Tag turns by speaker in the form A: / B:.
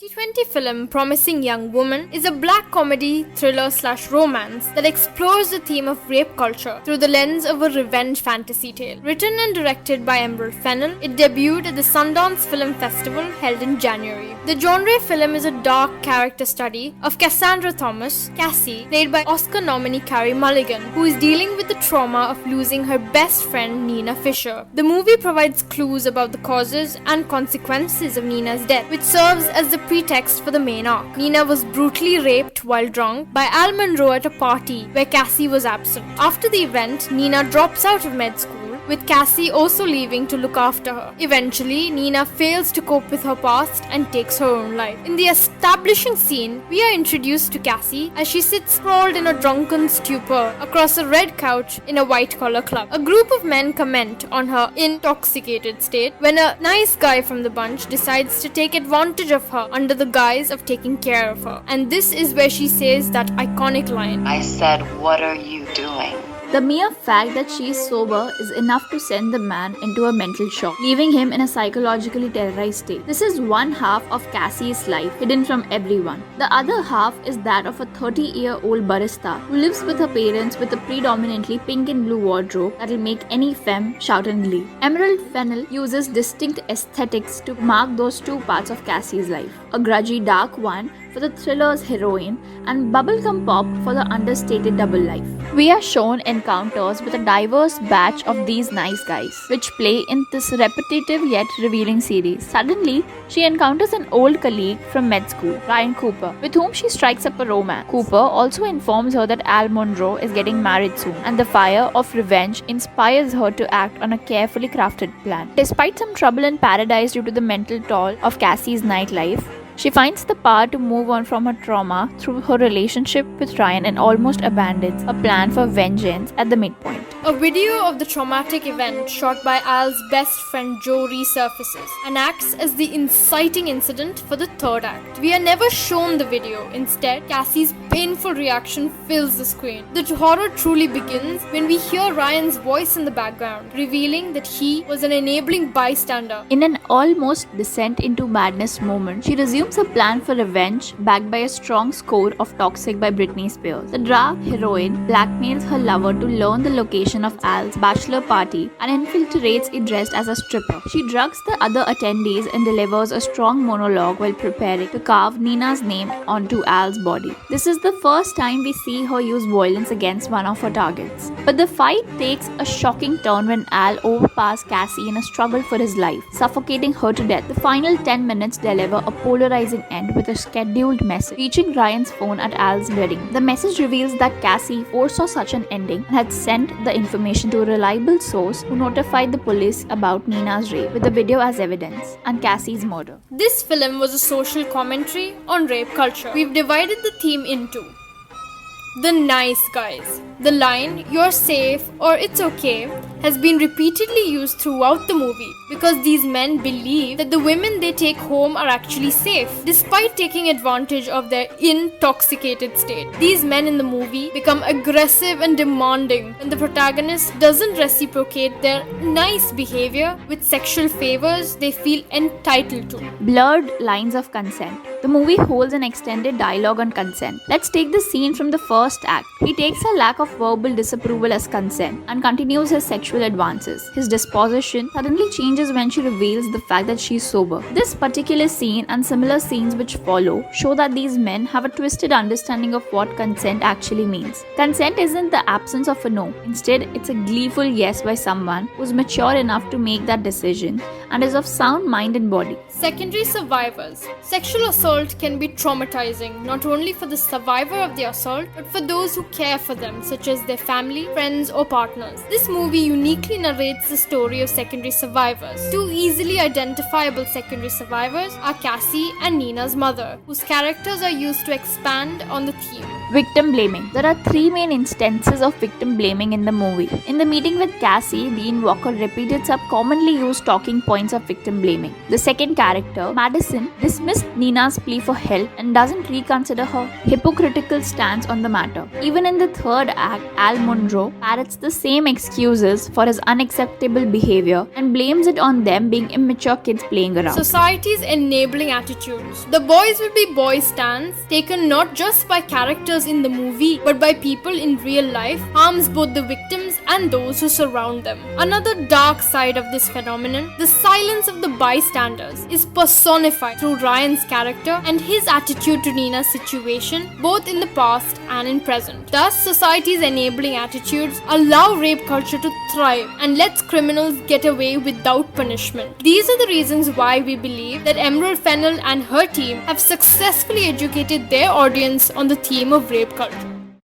A: 2020 film Promising Young Woman is a black comedy thriller/romance that explores the theme of rape culture through the lens of a revenge fantasy tale. Written and directed by Emerald Fennell, it debuted at the Sundance Film Festival held in January. The genre film is a dark character study of Cassandra Thomas, Cassie, played by Oscar nominee Carey Mulligan, who is dealing with the trauma of losing her best friend Nina Fisher. The movie provides clues about the causes and consequences of Nina's death, which serves as the pretext for the main arc. Nina was brutally raped while drunk by Al Monroe at a party where Cassie was absent. After the event, Nina drops out of med school, with Cassie also leaving to look after her. Eventually, Nina fails to cope with her past and takes her own life. In the establishing scene, we are introduced to Cassie as she sits sprawled in a drunken stupor across a red couch in a white-collar club. A group of men comment on her intoxicated state when a nice guy from the bunch decides to take advantage of her under the guise of taking care of her. And this is where she says that iconic line,
B: "I said, what are you doing?"
C: The mere fact that she is sober is enough to send the man into a mental shock, leaving him in a psychologically terrorized state. This is one half of Cassie's life, hidden from everyone. The other half is that of a 30-year-old barista who lives with her parents with a predominantly pink and blue wardrobe that'll make any femme shout in glee. Emerald Fennell uses distinct aesthetics to mark those two parts of Cassie's life. A grudgy dark one for the thriller's heroine and bubblegum pop for the understated double life. We are shown encounters with a diverse batch of these nice guys, which play in this repetitive yet revealing series. Suddenly, she encounters an old colleague from med school, Ryan Cooper, with whom she strikes up a romance. Cooper also informs her that Al Monroe is getting married soon, and the fire of revenge inspires her to act on a carefully crafted plan. Despite some trouble in paradise due to the mental toll of Cassie's nightlife, she finds the power to move on from her trauma through her relationship with Ryan and almost abandons a plan for vengeance at the midpoint.
A: A video of the traumatic event shot by Al's best friend Joe resurfaces and acts as the inciting incident for the third act. We are never shown the video. Instead, Cassie's painful reaction fills the screen. The horror truly begins when we hear Ryan's voice in the background, revealing that he was an enabling bystander.
C: In an almost descent into madness moment, she resumes a plan for revenge backed by a strong score of Toxic by Britney Spears. The drag heroine blackmails her lover to learn the location of Al's bachelor party and infiltrates it dressed as a stripper. She drugs the other attendees and delivers a strong monologue while preparing to carve Nina's name onto Al's body. This is the first time we see her use violence against one of her targets. But the fight takes a shocking turn when Al overpowers Cassie in a struggle for his life, suffocating her to death. The final 10 minutes deliver a polarizing end with a scheduled message reaching Ryan's phone at Al's wedding. The message reveals that Cassie foresaw such an ending and had sent the information to a reliable source who notified the police about Nina's rape, with the video as evidence, and Cassie's murder.
A: This film was a social commentary on rape culture. We've divided the theme into the nice guys. The line, "you're safe" or "it's okay" has been repeatedly used throughout the movie because these men believe that the women they take home are actually safe, despite taking advantage of their intoxicated state. These men in the movie become aggressive and demanding when the protagonist doesn't reciprocate their nice behavior with sexual favors they feel entitled to.
C: Blurred lines of consent. The movie holds an extended dialogue on consent. Let's take the scene from the first act. He takes a lack of verbal disapproval as consent and continues his sexual advances. His disposition suddenly changes when she reveals the fact that she is sober. This particular scene and similar scenes which follow show that these men have a twisted understanding of what consent actually means. Consent isn't the absence of a no. Instead, it's a gleeful yes by someone who's mature enough to make that decision and is of sound mind and body.
A: Secondary survivors. Sexual assault can be traumatizing, not only for the survivor of the assault, but for those who care for them, such as their family, friends, or partners. This movie uniquely narrates the story of secondary survivors. Two easily identifiable secondary survivors are Cassie and Nina's mother, whose characters are used to expand on the theme.
C: Victim blaming. There are three main instances of victim blaming in the movie. In the meeting with Cassie, Dean Walker repeated some commonly used talking points of victim blaming. The second character, Madison, dismissed Nina's plea for help and doesn't reconsider her hypocritical stance on the matter. Even in the third act, Al Munro parrots the same excuses for his unacceptable behavior and blames it on them being immature kids playing around.
A: Society's enabling attitudes. The boys will be boys stance, taken not just by characters in the movie but by people in real life, harms both the victims and those who surround them. Another dark side of this phenomenon, the silence of the bystanders, is personified through Ryan's character and his attitude to Nina's situation, both in the past and in present. Thus, society's enabling attitudes allow rape culture to thrive and lets criminals get away without punishment. These are the reasons why we believe that Emerald Fennell and her team have successfully educated their audience on the theme of rape culture.